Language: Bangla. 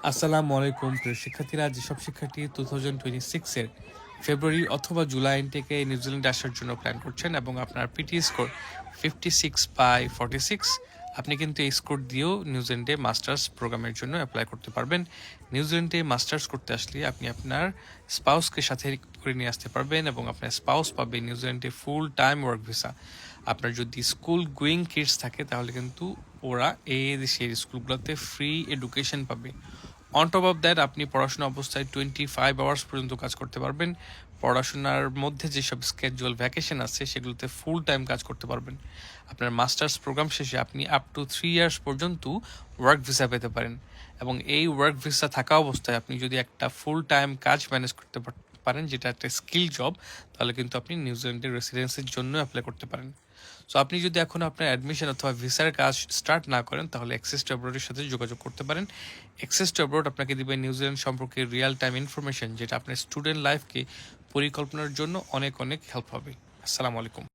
আসসালামু আলাইকুম প্রিয় শিক্ষার্থীরা। যেসব শিক্ষার্থী 2026 এর ফেব্রুয়ারি অথবা জুলাই ইনটেকে নিউজিল্যান্ডে আসার জন্য প্ল্যান করছেন এবং আপনার পিটি স্কোর 56/46, আপনি কিন্তু এই স্কোর দিয়েও নিউজিল্যান্ডে মাস্টার্স প্রোগ্রামের জন্য অ্যাপ্লাই করতে পারবেন। নিউজিল্যান্ডে মাস্টার্স করতে আসলে আপনি আপনার স্পাউসকে সাথে করে নিয়ে আসতে পারবেন এবং আপনার স্পাউস পাবে নিউজিল্যান্ডে ফুল টাইম ওয়ার্ক ভিসা। আপনার যদি স্কুল গোয়িং কিডস থাকে তাহলে কিন্তু ওরা এই দেশের স্কুলগুলোতে ফ্রি এডুকেশন পাবে। অন টপ অফ দ্যাট আপনি পড়াশোনা অবস্থায় 25 আওয়ার্স পর্যন্ত কাজ করতে পারবেন। পড়াশোনার মধ্যে যেসব স্কেজুয়াল ভ্যাকেশন আছে সেগুলোতে ফুল টাইম কাজ করতে পারবেন। আপনার মাস্টার্স প্রোগ্রাম শেষে আপনি আপ টু 3 ইয়ার্স পর্যন্ত ওয়ার্ক ভিসা পেতে পারেন এবং এই ওয়ার্ক ভিসা থাকা অবস্থায় আপনি যদি একটা ফুল টাইম কাজ ম্যানেজ করতে পারেন, যেটা একটা স্কিল জব, তাহলে কিন্তু আপনি নিউজিল্যান্ডের রেসিডেন্সির জন্য অ্যাপ্লাই করতে পারেন। সো আপনি যদি এখন আপনার অ্যাডমিশন অথবা ভিসার কাজ স্টার্ট না করেন তাহলে অ্যাক্সেস টু অ্যাব্রোডের সাথে যোগাযোগ করতে পারেন। অ্যাক্সেস টু অ্যাব্রোড আপনাকে দিবে নিউজিল্যান্ড সম্পর্কে রিয়েল টাইম ইনফরমেশন, যেটা আপনার স্টুডেন্ট লাইফকে পরিকল্পনার জন্য অনেক অনেক হেল্প হবে। আসসালামু আলাইকুম।